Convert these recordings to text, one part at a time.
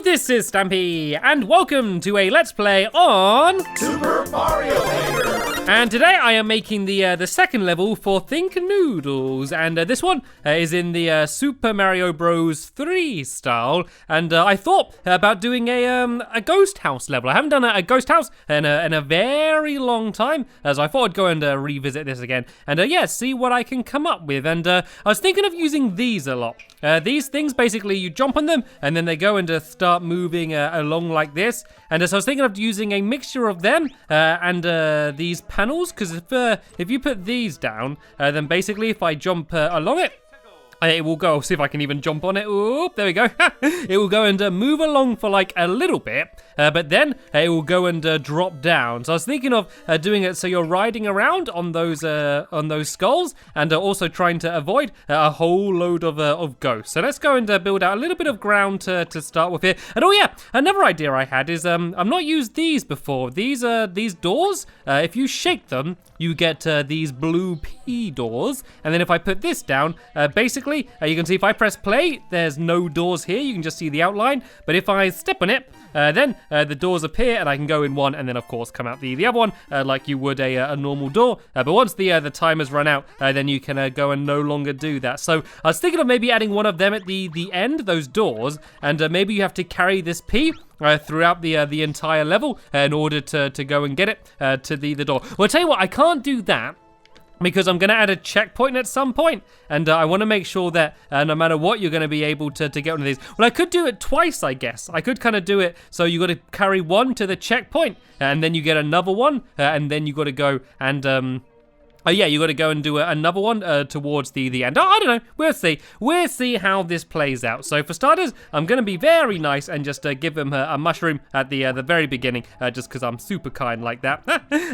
this is Stampy, and welcome to a Let's Play on Super Mario Maker. And today I am making the second level for Think Noodles, and this one is in the Super Mario Bros. 3 style. And I thought about doing a ghost house level. I haven't done a ghost house in a very long time, so I thought I'd go and revisit this again and yeah, see what I can come up with. And I was thinking of using these a lot. These things, basically, you jump on them and then they go and start moving along like this. And so I was thinking of using a mixture of them and these panels, because if you put these down, then basically if I jump along it, it will go. See if I can even jump on it. Oop, there we go. It will go and move along for like a little bit, but then it will go and drop down. So I was thinking of doing it so you're riding around on those skulls, and also trying to avoid a whole load of ghosts. So let's go and build out a little bit of ground to start with here. And oh yeah, another idea I had is I've not used these before. These doors, if you shake them, you get these blue P doors. And then if I put this down, basically, you can see if I press play, there's no doors here. You can just see the outline. But if I step on it, then the doors appear and I can go in one and then of course come out the other one like you would a normal door. But once the timer's run out, then you can go and no longer do that. So I was thinking of maybe adding one of them at the end, those doors, and maybe you have to carry this P throughout the entire level in order to go and get it to the door. Well, I'll tell you what, I can't do that, because I'm going to add a checkpoint at some point, and I want to make sure that no matter what, you're going to be able to get one of these. Well, I could do it twice, I guess. I could kind of do it so you got to carry one to the checkpoint, and then you get another one, and then you got to go and yeah, you got to go and do another one towards the end. Oh, I don't know. We'll see. We'll see how this plays out. So for starters, I'm going to be very nice and just give him a mushroom at the very beginning, just because I'm super kind like that.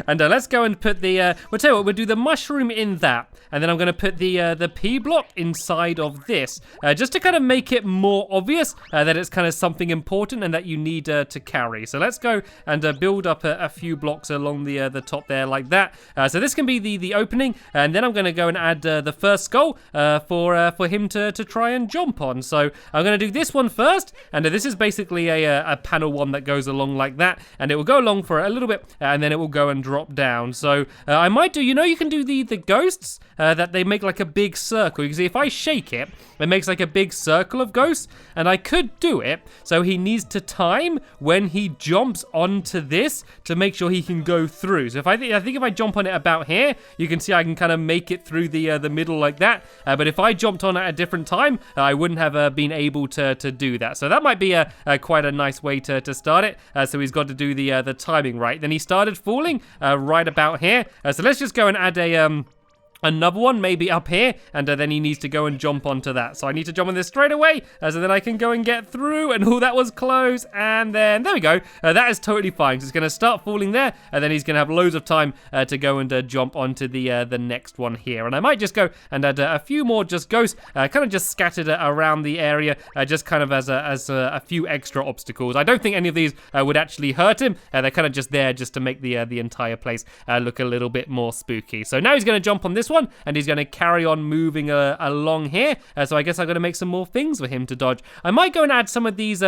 And let's go and put the. We'll tell you what. We'll do the mushroom in that, and then I'm going to put the P block inside of this, just to kind of make it more obvious that it's kind of something important and that you need to carry. So let's go and build up a few blocks along the top there like that. So this can be the opening, and then I'm going to go and add the first skull for him to try and jump on. So I'm going to do this one first, and this is basically a panel one that goes along like that, and it will go along for a little bit, and then it will go and drop down. So I might do, you can do the ghosts that they make like a big circle. You can see if I shake it, it makes like a big circle of ghosts, and I could do it so he needs to time when he jumps onto this to make sure he can go through. So I think if I jump on it about here, you can see I can kind of make it through the middle like that. But if I jumped on at a different time, I wouldn't have been able to do that. So that might be quite a nice way to start it. So he's got to do the timing right. Then he started falling right about here. So let's just go and add another one maybe up here, and then he needs to go and jump onto that. So I need to jump on this straight away, so then I can go and get through. And that was close. And then there we go. That is totally fine. So it's going to start falling there, and then he's going to have loads of time to go and jump onto the next one here. And I might just go and add a few more just ghosts, kind of just scattered around the area, just kind of as a few extra obstacles. I don't think any of these would actually hurt him. They're kind of just there just to make the entire place look a little bit more spooky. So now he's going to jump on this one, and he's going to carry on moving along here. So I guess I'm going to make some more things for him to dodge. I might go and add some of these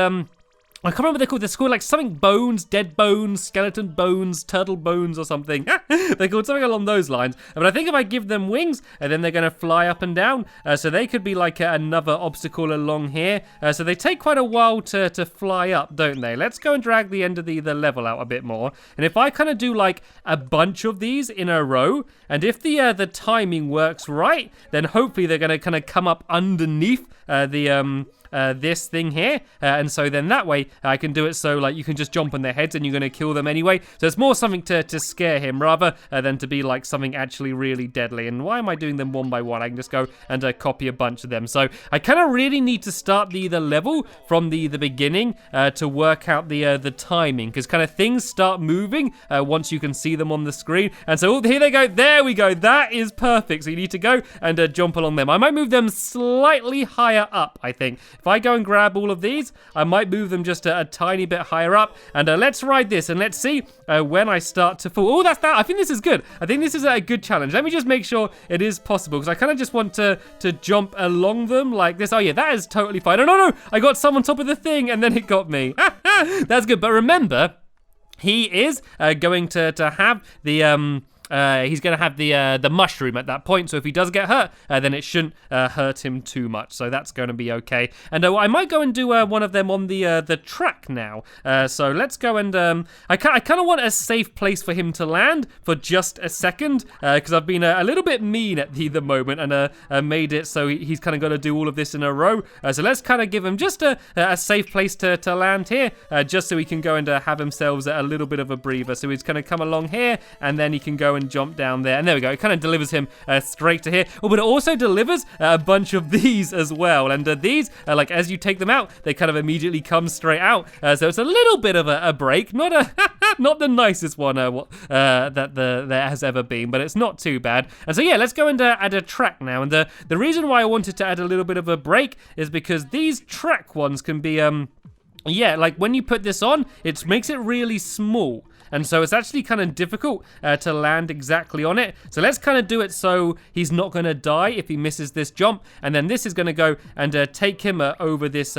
I can't remember what they're called. They're called like something bones, dead bones, skeleton bones, turtle bones or something. They're called something along those lines. But I think if I give them wings, then they're going to fly up and down. So they could be like another obstacle along here. So they take quite a while to fly up, don't they? Let's go and drag the end of the level out a bit more. And if I kind of do like a bunch of these in a row, and if the timing works right, then hopefully they're going to kind of come up underneath this thing here, and so then that way I can do it so like you can just jump on their heads and you're going to kill them anyway. So it's more something to scare him rather than to be like something actually really deadly. And why am I doing them one by one? I can just go and copy a bunch of them. So I kind of really need to start the level from the beginning to work out the timing, because kind of things start moving once you can see them on the screen. And so here they go. There we go. That is perfect. So you need to go and jump along them. I might move them slightly higher up, I think. if I go and grab all of these, I might move them just a tiny bit higher up. And let's ride this and let's see when I start to fall. Oh, that's that. I think this is good. I think this is a good challenge. Let me just make sure it is possible because I kind of just want to jump along them like this. Oh yeah, that is totally fine. Oh no, I got some on top of the thing and then it got me. That's good. But remember, he is going to have the he's going to have the mushroom at that point. So if he does get hurt, then it shouldn't hurt him too much. So that's going to be okay. And I might go and do one of them on the track now. So let's go and I kind of want a safe place for him to land for just a second because I've been a little bit mean at the moment and made it so he's kind of got to do all of this in a row. So let's kind of give him just a safe place to land here, just so he can go and have himself a little bit of a breather. So he's going to come along here and then he can go and jump down there, and there we go. It kind of delivers him straight to here. Oh, but it also delivers a bunch of these as well, and these like as you take them out, they kind of immediately come straight out. So it's a little bit of a break, not the nicest one that there has ever been, but it's not too bad. And so yeah, let's go and add a track now. And the reason why I wanted to add a little bit of a break is because these track ones can be yeah, like when you put this on, it makes it really small. And so it's actually kind of difficult to land exactly on it. So let's kind of do it so he's not going to die if he misses this jump. And then this is going to go and take him over this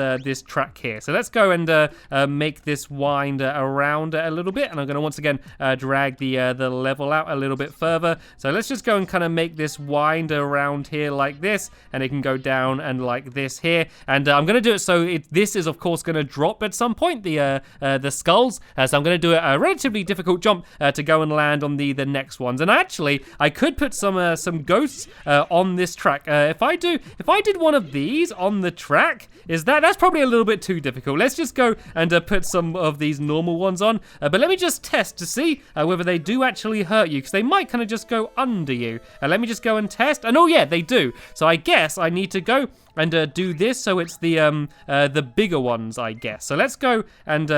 track here. So let's go and make this wind around a little bit. And I'm going to once again drag the level out a little bit further. So let's just go and kind of make this wind around here like this. And it can go down and like this here. And I'm going to do it so this is, of course, going to drop at some point, the skulls. So I'm going to do a relatively difficult jump to go and land on the next ones. And actually, I could put some ghosts on this track. If I did one of these on the track, that's probably a little bit too difficult. Let's just go and put some of these normal ones on. But let me just test to see whether they do actually hurt you, because they might kind of just go under you. Let me just go and test. And oh yeah, they do. So I guess I need to go and do this so it's the bigger ones, I guess. So let's go and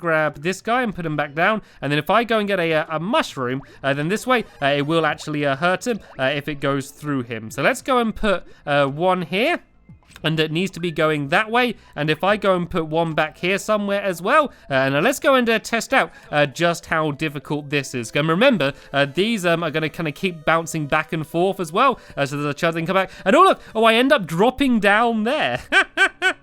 grab this guy and put him back down. And then if I go and get a mushroom, then this way it will actually hurt him if it goes through him. So let's go and put one here. And it needs to be going that way. And if I go and put one back here somewhere as well, and let's go and test out just how difficult this is. And remember, these are going to kind of keep bouncing back and forth as well. So there's a chance they can come back. And oh look, I end up dropping down there.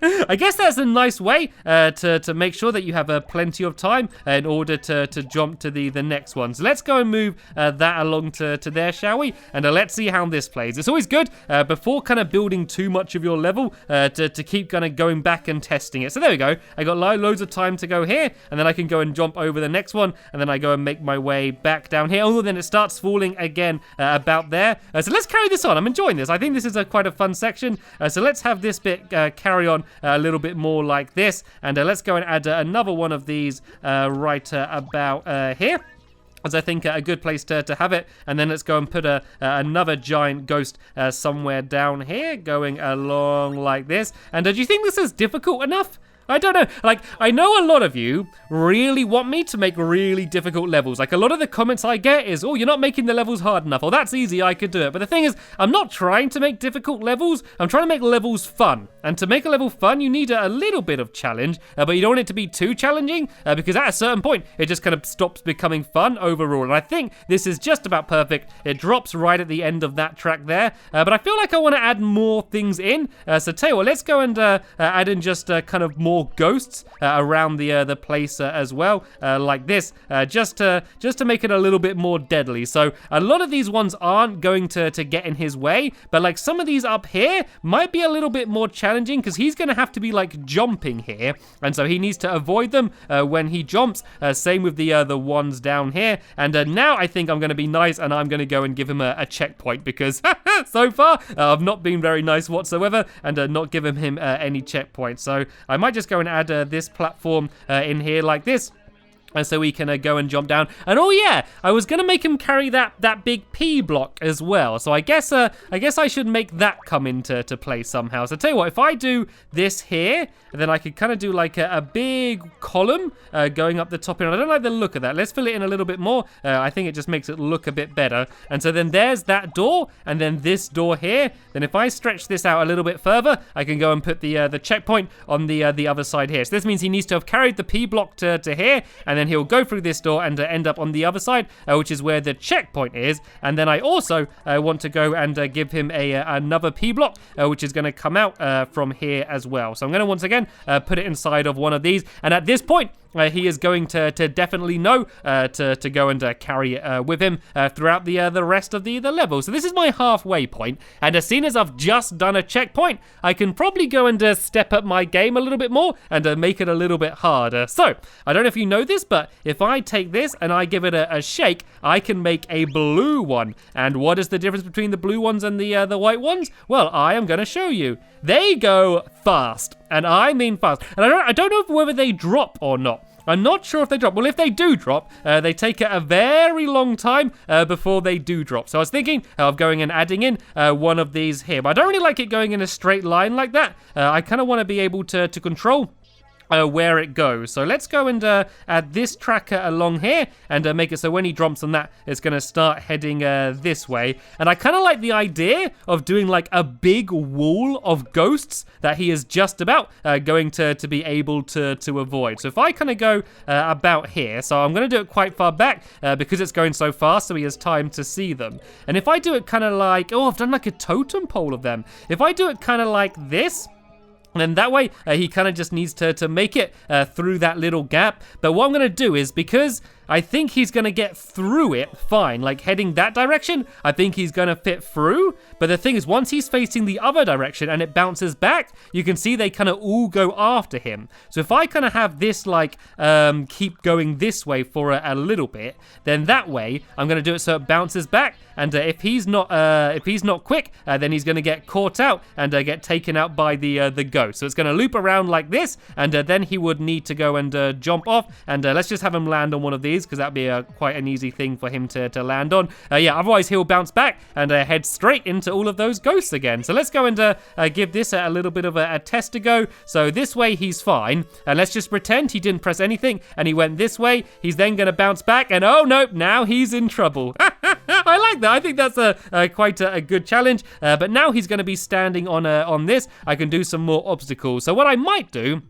I guess that's a nice way to make sure that you have plenty of time in order to jump to the next one. So let's go and move that along to there, shall we? And let's see how this plays. It's always good before kind of building too much of your level to keep kind of going back and testing it. So there we go. I got loads of time to go here, and then I can go and jump over the next one, and then I go and make my way back down here. Oh, then it starts falling again about there. So let's carry this on. I'm enjoying this. I think this is quite a fun section. So let's have this bit carry on a little bit more like this, and let's go and add another one of these right about here. As I think a good place to have it. And then let's go and put another giant ghost somewhere down here, going along like this. And do you think this is difficult enough? I don't know. Like, I know a lot of you really want me to make really difficult levels. Like, a lot of the comments I get is, oh, you're not making the levels hard enough. Or that's easy, I could do it. But the thing is, I'm not trying to make difficult levels. I'm trying to make levels fun. And to make a level fun, you need a little bit of challenge. But you don't want it to be too challenging, because at a certain point, it just kind of stops becoming fun overall. And I think this is just about perfect. It drops right at the end of that track there. But I feel like I want to add more things in. So tell you what, let's go and add in just kind of more ghosts around the place as well, like this, just to make it a little bit more deadly. So a lot of these ones aren't going to get in his way, but like some of these up here might be a little bit more challenging, because he's going to have to be like jumping here, and so he needs to avoid them when he jumps. Same with the ones down here. And now I think I'm going to be nice, and I'm going to go and give him a checkpoint, because so far I've not been very nice whatsoever, and not given him any checkpoints. So I might just go and add this platform in here like this. And so we can go and jump down. And oh yeah, I was gonna make him carry that big P block as well. So I guess I should make that come into play somehow. So tell you what, if I do this here, then I could kind of do like a big column going up the top here. And I don't like the look of that. Let's fill it in a little bit more. I think it just makes it look a bit better. And so then there's that door, and then this door here. Then if I stretch this out a little bit further, I can go and put the checkpoint on the other side here. So this means he needs to have carried the P block to here, and then he'll go through this door and end up on the other side, which is where the checkpoint is. And then I also want to go and give him another P block, which is going to come out from here as well. So I'm going to once again put it inside of one of these, and at this point he is going to definitely know to go and carry it with him throughout the rest of the level. So this is my halfway point, and as soon as I've just done a checkpoint, I can probably go and step up my game a little bit more and make it a little bit harder. So I don't know if you know this, but if I take this and I give it a shake, I can make a blue one. And what is the difference between the blue ones and the white ones? Well, I am going to show you. They go fast, and I mean fast. And I don't know whether they drop or not. I'm not sure if they drop. Well, if they do drop, they take a very long time before they do drop. So I was thinking of going and adding in one of these here. But I don't really like it going in a straight line like that. I kind of want to be able to control where it goes. So let's go and add this tracker along here and make it so when he drops on that, it's going to start heading this way. And I kind of like the idea of doing like a big wall of ghosts that he is just about going to be able to avoid. So if I kind of go about here, so I'm going to do it quite far back because it's going so fast, so he has time to see them. And if I do it kind of like, oh, I've done like a totem pole of them. If I do it kind of like this, and then that way, he kind of just needs to make it through that little gap. But what I'm going to do is, because I think he's going to get through it fine, like heading that direction, I think he's going to fit through. But the thing is, once he's facing the other direction and it bounces back, you can see they kind of all go after him. So if I kind of have this like keep going this way for a little bit, then that way I'm going to do it so it bounces back. And if he's not quick, then he's going to get caught out and get taken out by the ghost. So it's going to loop around like this, and then he would need to go and jump off. And let's just have him land on one of these, because that'd be quite an easy thing for him to land on. Yeah, otherwise he'll bounce back and head straight into all of those ghosts again. So let's go and give this a little bit of a test to go. So this way he's fine, and let's just pretend he didn't press anything and he went this way. He's then going to bounce back, and oh nope, now he's in trouble. I like that. I think that's quite a good challenge. But now he's going to be standing on this. I can do some more obstacles. So what I might do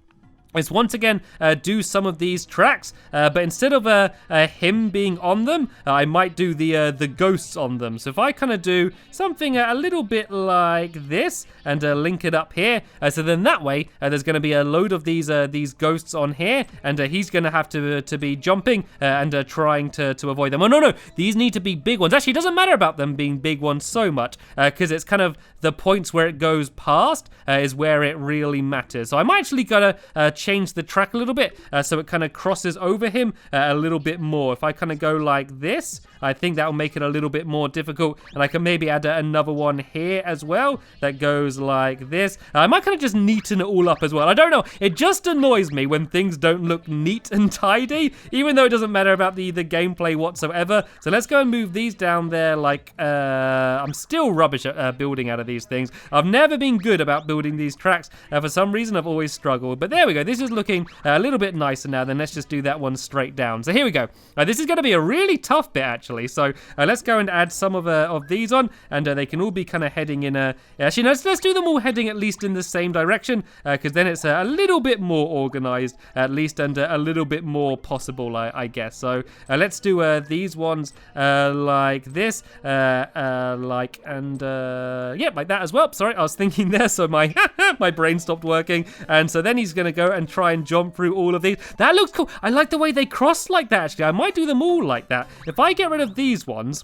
is once again do some of these tracks, but instead of him being on them, I might do the ghosts on them. So if I kind of do something a little bit like this and link it up here, so then that way there's going to be a load of these ghosts on here, and he's going to have to be jumping and trying to avoid them. Oh no, these need to be big ones. Actually, it doesn't matter about them being big ones so much, because it's kind of the points where it goes past is where it really matters. So I'm actually gonna change the track a little bit so it kind of crosses over him a little bit more. If I kind of go like this, I think that will make it a little bit more difficult, and I can maybe add another one here as well that goes like this. I might kind of just neaten it all up as well. I don't know, it just annoys me when things don't look neat and tidy, even though it doesn't matter about the gameplay whatsoever. So let's go and move these down there. Like I'm still rubbish at building out of these things. I've never been good about building these tracks. For some reason I've always struggled, but there we go. This is looking a little bit nicer now. Then let's just do that one straight down. So here we go. This is going to be a really tough bit actually. So let's go and add some of these on, and they can all be kind of heading in actually no, let's do them all heading at least in the same direction, because then it's a little bit more organized at least, and a little bit more possible, I guess. So let's do these ones like this, yeah, like that as well. Sorry, I was thinking there, so my my brain stopped working. And so then he's going to go and try and jump through all of these. That looks cool. I like the way they cross like that, actually. I might do them all like that. If I get rid of these ones,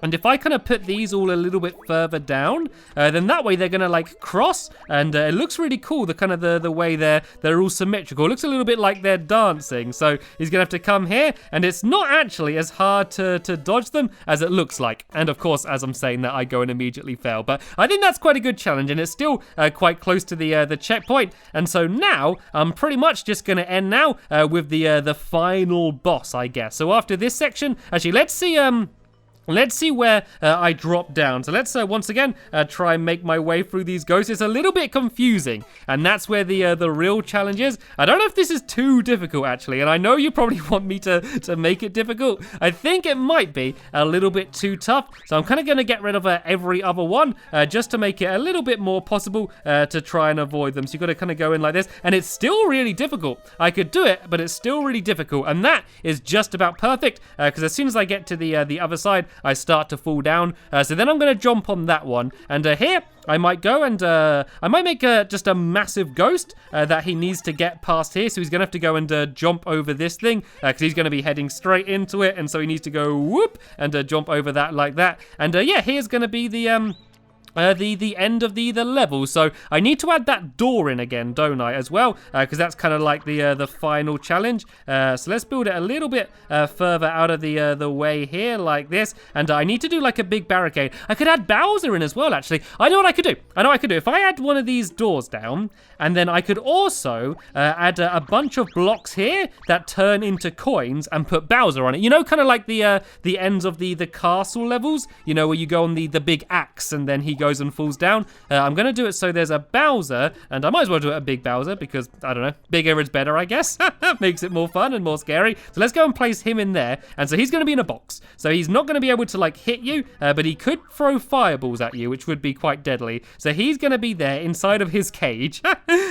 And if I kind of put these all a little bit further down, then that way they're gonna like cross, and it looks really cool. The kind of the way they're all symmetrical. It looks a little bit like they're dancing. So he's gonna have to come here, and it's not actually as hard to dodge them as it looks like. And of course, as I'm saying that, I go and immediately fail. But I think that's quite a good challenge, and it's still quite close to the checkpoint. And so now I'm pretty much just gonna end now with the final boss, I guess. So after this section, actually, let's see where I drop down. So let's once again try and make my way through these ghosts. It's a little bit confusing, and that's where the real challenge is. I don't know if this is too difficult actually, and I know you probably want me to make it difficult. I think it might be a little bit too tough, so I'm kind of going to get rid of every other one just to make it a little bit more possible to try and avoid them. So you've got to kind of go in like this, and it's still really difficult. I could do it, but it's still really difficult, and that is just about perfect because as soon as I get to the other side, I start to fall down. So then I'm going to jump on that one. And here, I might go and I might make just a massive ghost that he needs to get past here. So he's going to have to go and jump over this thing because he's going to be heading straight into it. And so he needs to go whoop and jump over that like that. And yeah, here's going to be the end of the level. So I need to add that door in again, don't I, as well? Because that's kind of like the final challenge. So let's build it a little bit further out of the way here, like this. And I need to do like a big barricade. I could add Bowser in as well, actually. I know what I could do. If I add one of these doors down, and then I could also add a bunch of blocks here that turn into coins and put Bowser on it. You know, kind of like the ends of the castle levels, you know, where you go on the big axe and then he goes and falls down. I'm going to do it so there's a Bowser, and I might as well do it a big Bowser because, I don't know, bigger is better, I guess. Makes it more fun and more scary. So let's go and place him in there, and so he's going to be in a box. So he's not going to be able to, like, hit you, but he could throw fireballs at you, which would be quite deadly. So he's going to be there inside of his cage,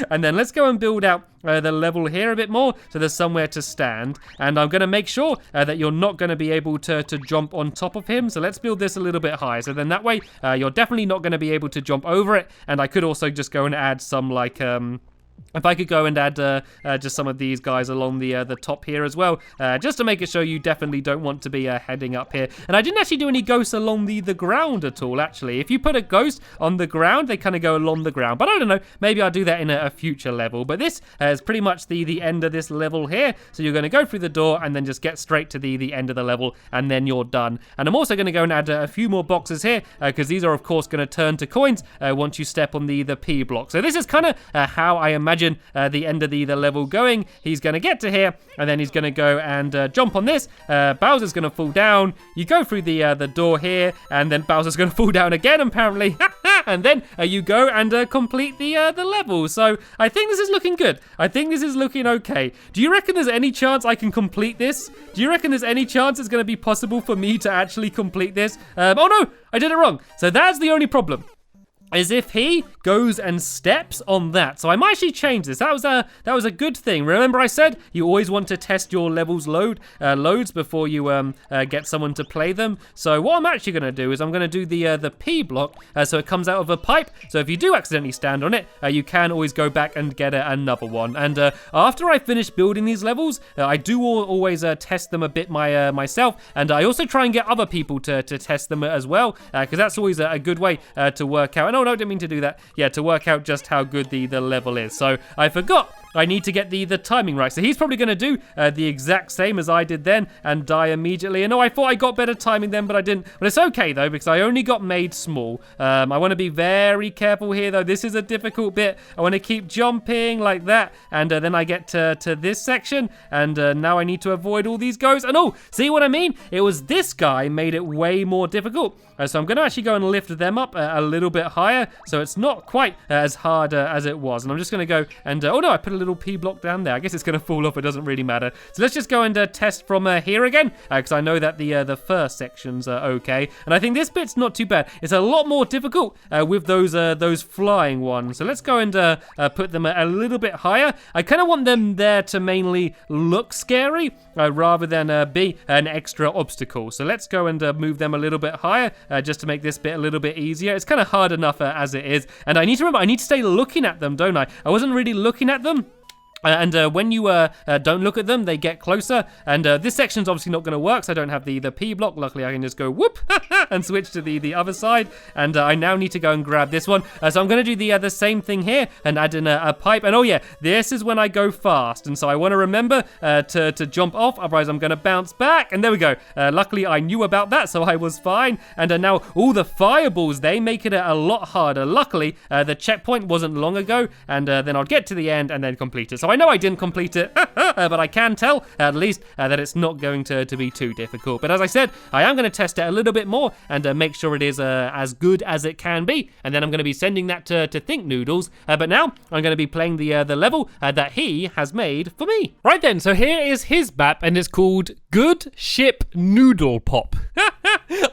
and then let's go and build out the level here a bit more, so there's somewhere to stand, and I'm going to make sure that you're not going to be able to jump on top of him. So let's build this a little bit higher, so then that way you're definitely not going to be able to jump over it. And I could also just go and add some like if I could go and add just some of these guys along the top here as well, just to make it show you definitely don't want to be heading up here. And I didn't actually do any ghosts along the ground at all, actually. If you put a ghost on the ground, they kind of go along the ground. But I don't know, maybe I'll do that in a future level. But this is pretty much the end of this level here. So you're going to go through the door and then just get straight to the end of the level, and then you're done. And I'm also going to go and add a few more boxes here, because these are, of course, going to turn to coins once you step on the P block. So this is kind of how I imagine the end of the level going. He's going to get to here, and then he's going to go and jump on this. Bowser's going to fall down. You go through the door here, and then Bowser's going to fall down again, apparently. And then you go and complete the level. So I think this is looking good. I think this is looking okay. Do you reckon there's any chance I can complete this? Do you reckon there's any chance it's going to be possible for me to actually complete this? Oh no, I did it wrong. So that's the only problem, is if he goes and steps on that. So I might actually change this. That was a good thing. Remember I said you always want to test your levels loads before you get someone to play them. So what I'm actually going to do is I'm going to do the P block so it comes out of a pipe. So if you do accidentally stand on it, you can always go back and get another one. And after I finish building these levels, I do always test them a bit myself, and I also try and get other people to test them as well, because that's always a good way to work out. And no, I didn't mean to do that. Yeah, to work out just how good the level is. So I forgot I need to get the timing right. So he's probably going to do the exact same as I did then and die immediately. And I thought I got better timing then, but I didn't. But it's okay though, because I only got made small. I want to be very careful here though. This is a difficult bit. I want to keep jumping like that. And then I get to this section, and now I need to avoid all these ghosts. And oh, see what I mean? It was this guy made it way more difficult. So I'm going to actually go and lift them up a little bit higher, so it's not quite as hard as it was. And I'm just going to go and, oh no, I put a little P block down there. I guess it's going to fall off, it doesn't really matter. So let's just go and test from here again, because I know that the first sections are okay. And I think this bit's not too bad. It's a lot more difficult with those flying ones. So let's go and put them a little bit higher. I kind of want them there to mainly look scary rather than be an extra obstacle. So let's go and move them a little bit higher, just to make this bit a little bit easier. It's kind of hard enough as it is. And I need to remember, I need to stay looking at them, don't I? I wasn't really looking at them When you don't look at them, they get closer. And this section's obviously not going to work, so I don't have the P block. Luckily, I can just go whoop and switch to the other side. And I now need to go and grab this one. So I'm going to do the same thing here and add in a pipe. And oh yeah, this is when I go fast. And so I want to remember to jump off, otherwise I'm going to bounce back. And there we go. Luckily, I knew about that, so I was fine. And now all the fireballs, they make it a lot harder. Luckily, the checkpoint wasn't long ago. And then I'll get to the end and then complete it. So I know I didn't complete it, but I can tell at least that it's not going to be too difficult. But as I said, I am going to test it a little bit more and make sure it is as good as it can be. And then I'm going to be sending that to Think Noodles. But now I'm going to be playing the level that he has made for me. Right then, so here is his map, and it's called Good Ship Noodle Pop.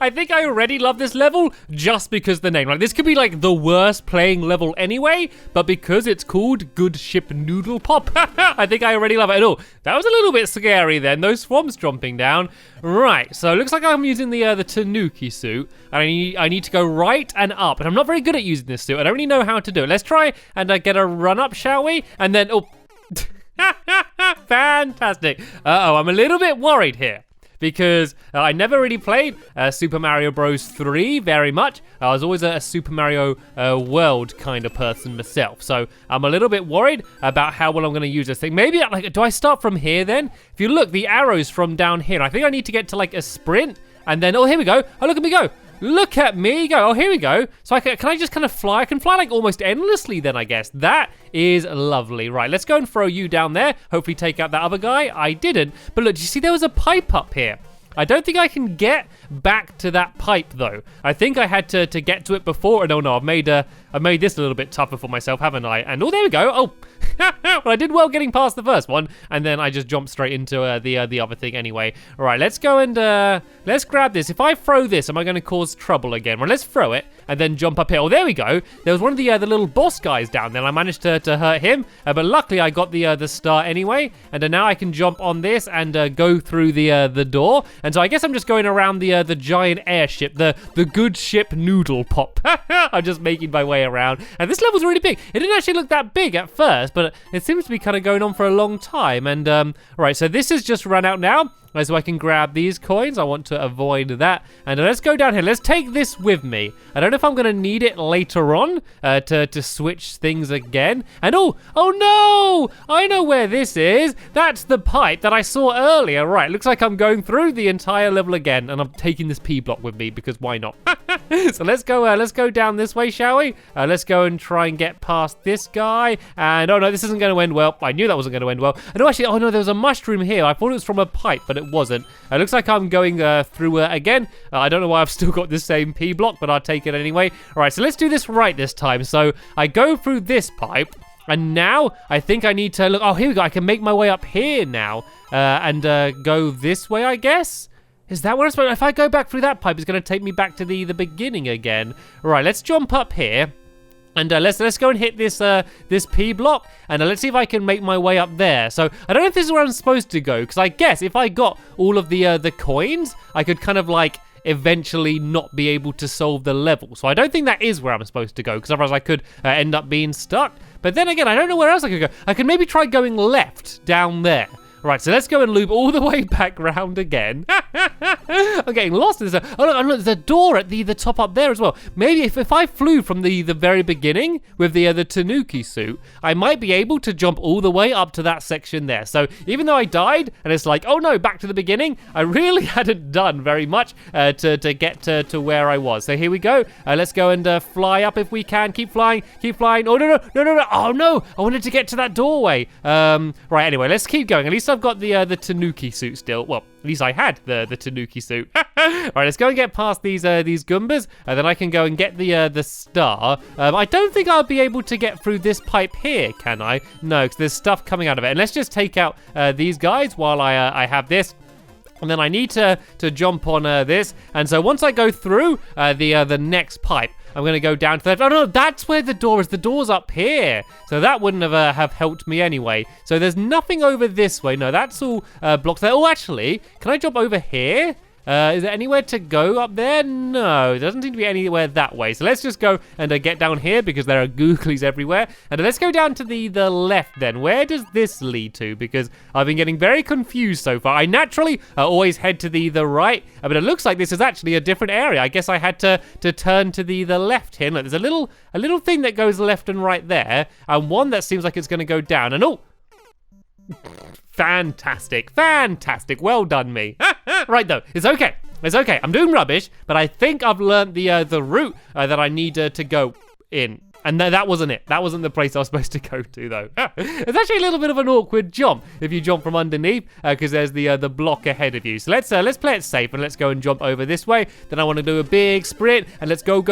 I think I already love this level just because the name. Like, this could be like the worst playing level anyway, but because it's called Good Ship Noodle Pop, I think I already love it. Oh, that was a little bit scary then, those swamps jumping down. Right, so it looks like I'm using the Tanuki suit, and I need to go right and up, and I'm not very good at using this suit. I don't really know how to do it. Let's try and get a run up, shall we? And then, oh, fantastic. Uh-oh, I'm a little bit worried here, because I never really played Super Mario Bros. 3 very much. I was always a Super Mario World kind of person myself. So I'm a little bit worried about how well I'm going to use this thing. Maybe, like, do I start from here then? If you look, the arrow's from down here. I think I need to get to, like, a sprint. And then, oh, here we go. Oh, look at me go. Look at me go. Oh, here we go. So can I just kind of fly? I can fly like almost endlessly then, I guess. That is lovely. Right, let's go and throw you down there. Hopefully take out that other guy. I didn't. But look, do you see there was a pipe up here? I don't think I can get back to that pipe though. I think I had to get to it before. And oh no, I've made this a little bit tougher for myself, haven't I? And oh, there we go. Oh, well, I did well getting past the first one, and then I just jumped straight into the other thing anyway. All right, let's go and let's grab this. If I throw this, am I going to cause trouble again? Well, let's throw it and then jump up here. Oh, there we go. There was one of the little boss guys down there. I managed to hurt him, but luckily I got the star anyway. And now I can jump on this and go through the door. And so I guess I'm just going around the giant airship, the Good Ship Noodle Pop. I'm just making my way around. And this level's really big. It didn't actually look that big at first, but it seems to be kind of going on for a long time. And right, so this has just run out now. So I can grab these coins. I want to avoid that. And let's go down here. Let's take this with me. I don't know if I'm going to need it later on to switch things again. And oh no! I know where this is. That's the pipe that I saw earlier. Right, looks like I'm going through the entire level again. And I'm taking this P block with me because why not? So let's go down this way, shall we? Let's go and try and get past this guy. And oh no, this isn't going to end well. I knew that wasn't going to end well. And actually, oh no, there was a mushroom here. I thought it was from a pipe, but it wasn't. It looks like I'm going through again. I don't know why I've still got the same P block, but I'll take it anyway. All right, so let's do this right this time. So I go through this pipe, and now I think I need to look. Oh, here we go. I can make my way up here now and go this way, I guess. Is that where I'm supposed to? If I go back through that pipe, it's going to take me back to the beginning again. All right, let's jump up here. And let's go and hit this P block, and let's see if I can make my way up there. So I don't know if this is where I'm supposed to go, because I guess if I got all of the coins, I could kind of like eventually not be able to solve the level. So I don't think that is where I'm supposed to go, because otherwise I could end up being stuck. But then again, I don't know where else I could go. I could maybe try going left down there. Right, so let's go and loop all the way back round again. I'm getting lost. There's look, there's a door at the top up there as well. Maybe if I flew from the very beginning with the Tanuki suit, I might be able to jump all the way up to that section there. So even though I died, and it's like, oh no, back to the beginning, I really hadn't done very much to get to where I was. So here we go. Let's go and fly up if we can. Keep flying, keep flying. Oh, no. Oh no, I wanted to get to that doorway. Right, anyway, let's keep going. At least I've got the Tanuki suit still. Well, at least I had the Tanuki suit. All right, let's go and get past these Goombas, and then I can go and get the star. I don't think I'll be able to get through this pipe here, can I? No, because there's stuff coming out of it. And let's just take out these guys while I have this. And then I need to jump on this. And so once I go through the next pipe, I'm going to go down to the left. Oh, no, that's where the door is. The door's up here. So that wouldn't have helped me anyway. So there's nothing over this way. No, that's all blocked there. Oh, actually, can I jump over here? Is there anywhere to go up there? No, there doesn't seem to be anywhere that way. So let's just go and get down here because there are googlies everywhere. And let's go down to the left then. Where does this lead to? Because I've been getting very confused so far. I naturally always head to the right, but it looks like this is actually a different area. I guess I had to turn to the left here. Look, there's a little thing that goes left and right there, and one that seems like it's going to go down. And oh, fantastic, well done me. Right though, it's okay, I'm doing rubbish, but I think I've learned the route that I need to go in. And that wasn't it. That wasn't the place I was supposed to go to, though. It's actually a little bit of an awkward jump if you jump from underneath, because there's the block ahead of you. So let's play it safe and let's go and jump over this way. Then I want to do a big sprint and let's go. And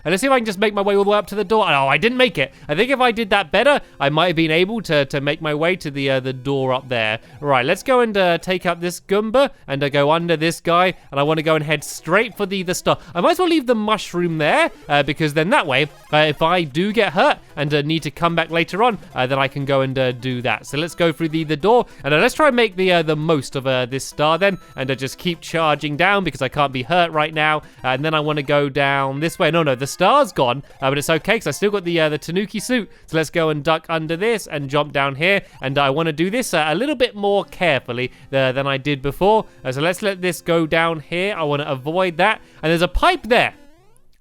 let's see if I can just make my way all the way up to the door. Oh, I didn't make it. I think if I did that better, I might have been able to make my way to the door up there. Right, let's go and take up this Goomba and go under this guy. And I want to go and head straight for the star. I might as well leave the mushroom there. Because then that way, if I do get hurt and need to come back later on, then I can go and do that. So let's go through the door and let's try and make the most of this star then, and just keep charging down because I can't be hurt right now. And then I want to go down this way. No, the star's gone, but it's okay because I still got the Tanuki suit. So let's go and duck under this and jump down here. And I want to do this a little bit more carefully than I did before. So let's let this go down here. I want to avoid that. And there's a pipe there.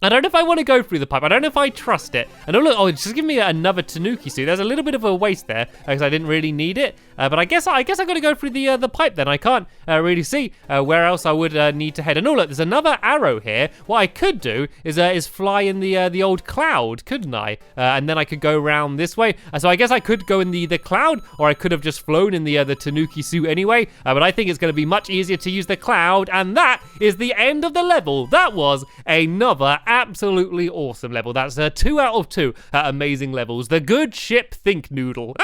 I don't know if I want to go through the pipe. I don't know if I trust it. And it's just give me another Tanuki suit. There's a little bit of a waste there because I didn't really need it. But I guess I got to go through the pipe then. I can't really see where else I would need to head. And look, there's another arrow here. What I could do is fly in the old cloud, couldn't I? And then I could go around this way. So I guess I could go in the cloud, or I could have just flown in the Tanuki suit anyway. But I think it's going to be much easier to use the cloud. And that is the end of the level. That was another absolutely awesome level. That's 2 out of 2 amazing levels. The Good Ship Think Noodle.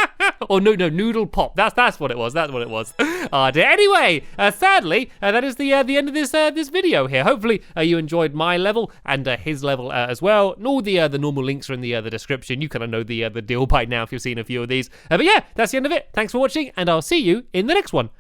Or no, Noodle Pop. That's what it was. Dear. Anyway, sadly, that is the end of this video here. Hopefully, you enjoyed my level and his level as well. And all the normal links are in the description. You kind of know the deal by now if you've seen a few of these. But yeah, that's the end of it. Thanks for watching, and I'll see you in the next one.